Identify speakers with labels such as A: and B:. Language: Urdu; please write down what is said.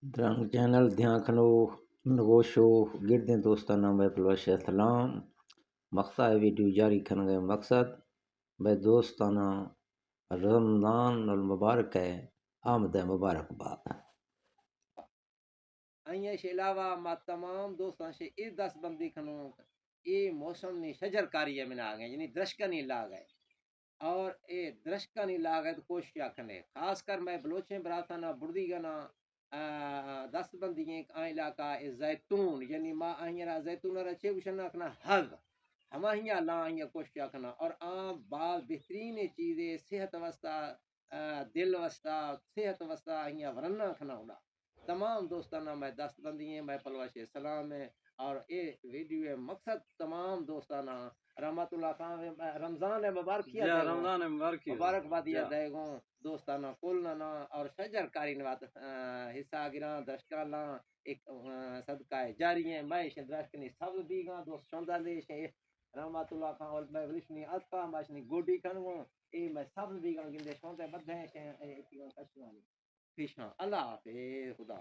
A: درنگ چینل دھیان کھنو نگوشو گردیں دوستانہ میں پلوش سلام مقطع ویڈیو جاری کرنے کا مقصد میں دوستانہ رمضان المبارک ہے آمد مبارکباد
B: آئیں کے علاوہ ما تمام دوستان سے اس دس بندی کھنوں یہ موسم نی شجر کاری میں آ گئے یعنی درشکا نہیں لا گئے اور اے درشکا نہیں لا گئے تو کوشش کھنے خاص کر میں بلوچیں براتانا بردی گنا دس بندی آئیں علاقہ زیتون یعنی ما آئیں زیتون رچے وشن اکنا حض ہما ہیاں لا آئیں کوشش کھنا اور عام بعض بہترین چیزیں صحت واسطہ دل واسطہ صحت واسطہ آئیں ورنہ کھنا ہونا تمام دوستانہ میں دست بندی ہیں میں پلوش سلام ہے اور اے ویڈیو ہے مقصد تمام دوستانہ رحمت اللہ خان رمضان مبارکیہ
C: جا رمضان مبارکی
B: مبارکبادیہ دے گوں دوستانہ کلنا اور شجر کاری نوات حصہ گران درشکالاں ایک صدقہ جاری ہے میں درشکنی سب دی گا دوست شوندہ دے رحمت اللہ خان اور میں ولشنی اطفا ماشنی گوڈی کھنگوں اے میں سب دی گا گندے شوندہ بدھیں پیشاں اللہ حافظ خدا